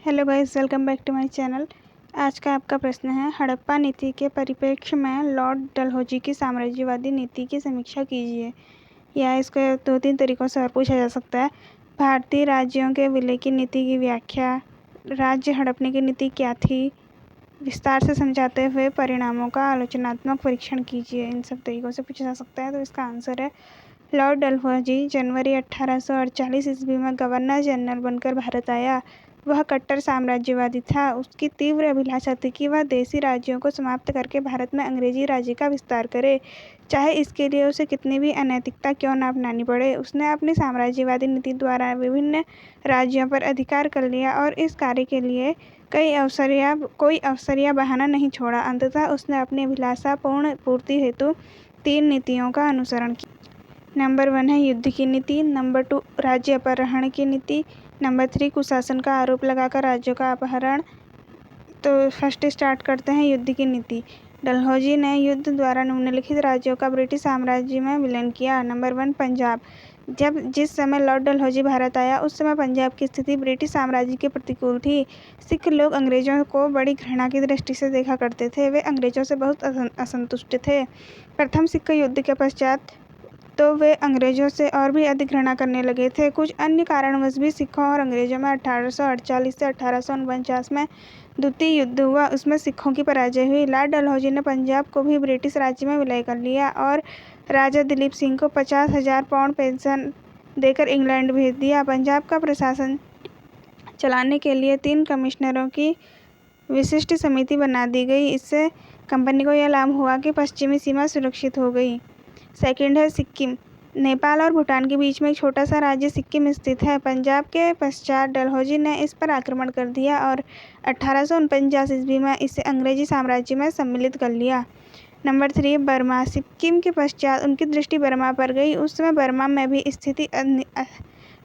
Hello guys, welcome back to my channel. आज का आपका प्रश्न है, हड़प्पा नीति के परिप्रेक्ष्य में लॉर्ड डलहौजी की साम्राज्यवादी नीति की समीक्षा कीजिए। या इसको 2-3 तरीक़ों से और पूछा जा सकता है। भारतीय राज्यों के विलय की नीति की व्याख्या, राज्य हड़पने की नीति क्या थी, विस्तार से समझाते हुए परिणामों का आलोचनात्मक परीक्षण कीजिए। इन सब तरीक़ों से पूछा जा सकता है। तो इसका आंसर है, लॉर्ड डलहौजी जनवरी 1848 ईस्वी में गवर्नर जनरल बनकर भारत आया। वह कट्टर साम्राज्यवादी था। उसकी तीव्र अभिलाषा थी कि वह देसी राज्यों को समाप्त करके भारत में अंग्रेजी राज्य का विस्तार करे, चाहे इसके लिए उसे कितनी भी अनैतिकता क्यों न अपनानी पड़े। उसने अपनी साम्राज्यवादी नीति द्वारा विभिन्न राज्यों पर अधिकार कर लिया और इस कार्य के लिए कोई अवसर या बहाना नहीं छोड़ा। अंततः उसने अपनी अभिलाषा पूर्ण पूर्ति हेतु 3 नीतियों का अनुसरण किया। नंबर 1 है युद्ध की नीति, नंबर 2 राज्य अपहरण की नीति, नंबर 3 कुशासन का आरोप लगाकर राज्यों का अपहरण। तो फर्स्ट स्टार्ट करते हैं युद्ध की नीति। डलहौजी ने युद्ध द्वारा निम्नलिखित राज्यों का ब्रिटिश साम्राज्य में विलय किया। नंबर 1 पंजाब। जिस समय लॉर्ड डलहौजी भारत आया उस समय पंजाब की स्थिति ब्रिटिश साम्राज्य के प्रतिकूल थी। सिख लोग अंग्रेजों को बड़ी घृणा की दृष्टि से देखा करते थे। वे अंग्रेजों से बहुत असंतुष्ट थे। प्रथम सिख युद्ध के पश्चात तो वे अंग्रेजों से और भी अधिक घृणा करने लगे थे। कुछ अन्य कारणवश भी सिखों और अंग्रेजों में 1848 से 1849 में द्वितीय युद्ध हुआ। उसमें सिखों की पराजय हुई। लॉर्ड डलहौजी ने पंजाब को भी ब्रिटिश राज्य में विलय कर लिया और राजा दिलीप सिंह को 50,000 पाउंड पेंशन देकर इंग्लैंड भेज दिया। पंजाब का प्रशासन चलाने के लिए 3 कमिश्नरों की विशिष्ट समिति बना दी गई। इससे कंपनी को यह लाभ हुआ कि पश्चिमी सीमा सुरक्षित हो गई। सेकंड है सिक्किम। नेपाल और भूटान के बीच में एक छोटा सा राज्य सिक्किम स्थित है। पंजाब के पश्चात डलहौजी ने इस पर आक्रमण कर दिया और 1849 ईस्वी में इसे अंग्रेजी साम्राज्य में सम्मिलित कर लिया। Number 3 Burma. सिक्किम के पश्चात उनकी दृष्टि बर्मा पर गई। उस समय बर्मा में भी स्थिति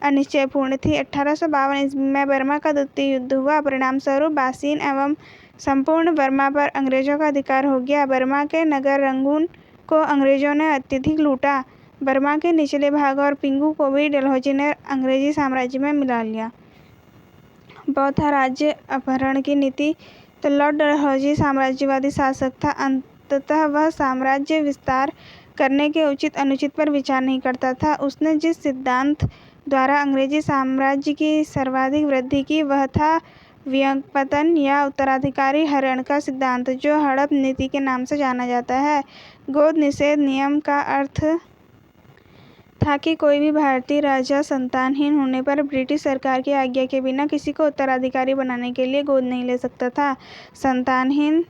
अनिश्चयपूर्ण थी। 1852 ईस्वी में बर्मा का द्वितीय युद्ध हुआ। परिणाम स्वरूप बासिन एवं संपूर्ण बर्मा पर अंग्रेजों का अधिकार हो गया। बर्मा के नगर रंगून को अंग्रेजों ने अत्यधिक लूटा। बर्मा के निचले भाग और पिंगू को भी डलहौजी ने अंग्रेजी साम्राज्य में मिला लिया। बौद्ध राज्य अपहरण की नीति। तो लॉर्ड डलहौजी साम्राज्यवादी शासक था। अंततः वह साम्राज्य विस्तार करने के उचित अनुचित पर विचार नहीं करता था। उसने जिस सिद्धांत द्वारा अंग्रेजी साम्राज्य की सर्वाधिक वृद्धि की वह था विपतन या उत्तराधिकारी हरण का सिद्धांत, जो हड़प नीति के नाम से जाना जाता है। गोद निषेध नियम का अर्थ था कि कोई भी भारतीय राजा संतानहीन होने पर ब्रिटिश सरकार की आज्ञा के बिना किसी को उत्तराधिकारी बनाने के लिए गोद नहीं ले सकता था। संतानहीन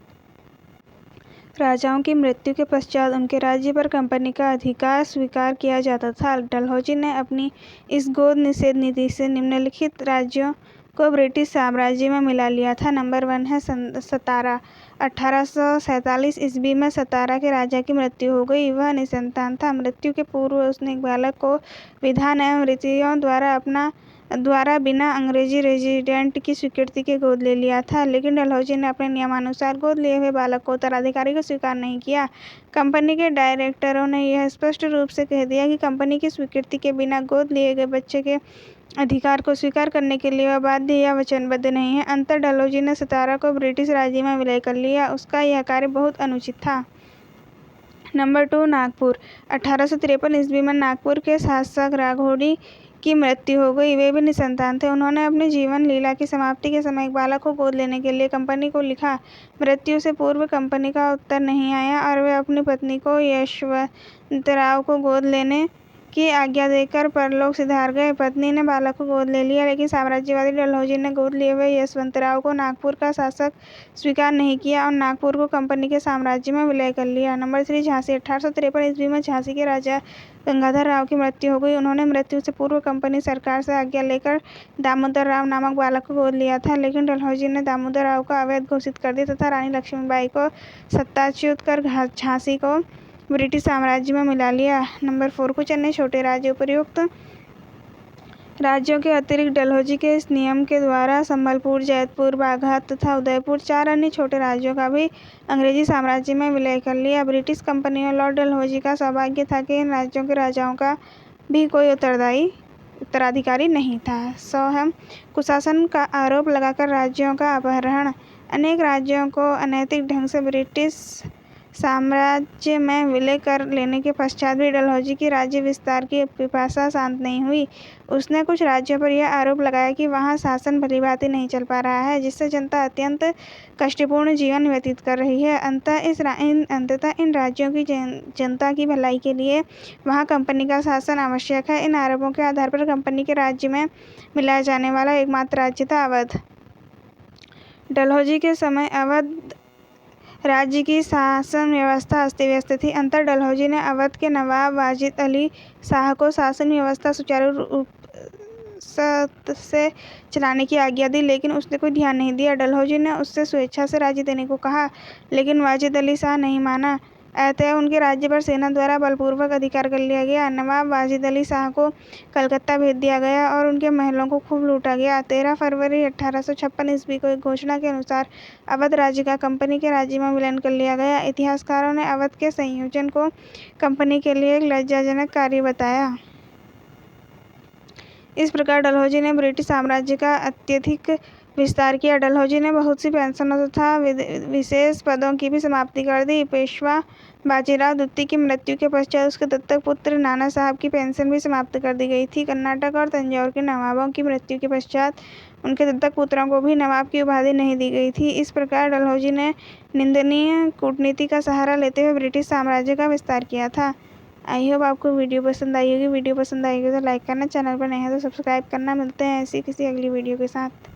राजाओं की मृत्यु के पश्चात उनके राज्य पर कंपनी का अधिकार स्वीकार किया जाता था। डलहौजी ने अपनी इस गोद निषेध नीति से निम्नलिखित राज्यों को ब्रिटिश साम्राज्य में मिला लिया था। नंबर 1 है सतारा। 1847 ईस्वी में सतारा के राजा की मृत्यु हो गई। वह निसंतान था। मृत्यु के पूर्व उसने एक बालक को विधान एवं रीतियों द्वारा बिना अंग्रेजी रेजिडेंट की स्वीकृति के गोद ले लिया था। लेकिन डलहौजी ने अपने नियमानुसार गोद लिए हुए बालक को उत्तराधिकारी को स्वीकार नहीं किया। कंपनी के डायरेक्टरों ने यह स्पष्ट रूप से कह दिया कि कंपनी की स्वीकृति के बिना गोद लिए गए बच्चे के अधिकार को स्वीकार करने के लिए वह बाध्य या वचनबद्ध नहीं है। अंतर डलहौजी ने सतारा को ब्रिटिश राज्य में विलय कर लिया। उसका यह कार्य बहुत अनुचित था। नंबर 2 नागपुर। 1853 ईस्वी में नागपुर के शासक राघोडी की मृत्यु हो गई। वे भी निसंतान थे। उन्होंने अपनी जीवन लीला की समाप्ति के समय एक बालक को गोद लेने के लिए कंपनी को लिखा। मृत्यु से पूर्व कंपनी का उत्तर नहीं आया और वे अपनी पत्नी को यशवंतराव को गोद लेने की आज्ञा देकर परलोक सिधार गए। पत्नी ने बालक को गोद ले लिया, लेकिन साम्राज्यवादी डलहौजी ने गोद लिए हुए यशवंतराव को नागपुर का शासक स्वीकार नहीं किया और नागपुर को कंपनी के साम्राज्य में विलय कर लिया। नंबर 3 झांसी। 1853 ईस्वी में झांसी के राजा गंगाधर राव की मृत्यु हो गई। उन्होंने मृत्यु से पूर्व कंपनी सरकार से आज्ञा लेकर दामोदर राव नामक बालक को गोद लिया था, लेकिन डलहौजी ने दामोदर राव को अवैध घोषित कर दिया तथा रानी लक्ष्मीबाई को सत्ताच्युत कर झांसी को ब्रिटिश साम्राज्य में मिला लिया। नंबर 4 कुछ अन्य छोटे राज्य। उपर्युक्त राज्यों के अतिरिक्त डलहौजी के इस नियम के द्वारा संबलपुर, जैतपुर, बाघा तथा उदयपुर 4 अन्य छोटे राज्यों का भी अंग्रेजी साम्राज्य में विलय कर लिया। ब्रिटिश कंपनी और लॉर्ड डलहौजी का सौभाग्य था कि इन राज्यों के राजाओं का भी कोई उत्तरदायी उत्तराधिकारी नहीं था। स्वयं कुशासन का आरोप लगाकर राज्यों का अपहरण। अनेक राज्यों को अनैतिक ढंग से ब्रिटिश साम्राज्य में विलय कर लेने के पश्चात भी डलहौजी की राज्य विस्तार की पिपासा शांत नहीं हुई। उसने कुछ राज्यों पर यह आरोप लगाया कि वहां शासन भलीभांति नहीं चल पा रहा है, जिससे जनता अत्यंत कष्टपूर्ण जीवन व्यतीत कर रही है। अंततः इन राज्यों की जनता की भलाई के लिए वहां कंपनी का शासन आवश्यक है। इन आरोपों के आधार पर कंपनी के राज्य में मिलाया जाने वाला एकमात्र राज्य था अवध। डलहौजी के समय अवध राज्य की शासन व्यवस्था अस्त व्यस्त थी। अंतर डलहौजी ने अवध के नवाब वाजिद अली शाह को शासन व्यवस्था सुचारू रूप से चलाने की आज्ञा दी, लेकिन उसने कोई ध्यान नहीं दिया। डलहौजी ने उससे स्वेच्छा से राज्य देने को कहा, लेकिन वाजिद अली शाह नहीं माना। अतः उनके राज्य पर सेना द्वारा बलपूर्वक अधिकार कर लिया गया। नवाब वाजिद अली शाह को कलकत्ता भेज दिया गया और उनके महलों को खूब लूटा गया। 13 फरवरी 1856 ईस्वी को एक घोषणा के अनुसार अवध राज्य का कंपनी के राज्य में विलय कर लिया गया। इतिहासकारों ने अवध के संयोजन को कंपनी के लिए एक लज्जाजनक कार्य बताया। इस प्रकार डलहौजी ने ब्रिटिश साम्राज्य का अत्यधिक विस्तार किया। डलहौजी ने बहुत सी पेंशनों तथा विशेष पदों की भी समाप्ति कर दी। पेशवा बाजीराव द्वितीय की मृत्यु के पश्चात उसके दत्तक पुत्र नाना साहब की पेंशन भी समाप्त कर दी गई थी। कर्नाटक और तंजौर के नवाबों की मृत्यु के पश्चात उनके दत्तक पुत्रों को भी नवाब की उपाधि नहीं दी गई थी। इस प्रकार डलहौजी ने निंदनीय कूटनीति का सहारा लेते हुए ब्रिटिश साम्राज्य का विस्तार किया था। आई होप आपको वीडियो पसंद आई होगी। वीडियो पसंद आई होगी तो लाइक करना, चैनल पर नए हैं तो सब्सक्राइब करना। मिलते हैं ऐसी किसी अगली वीडियो के साथ।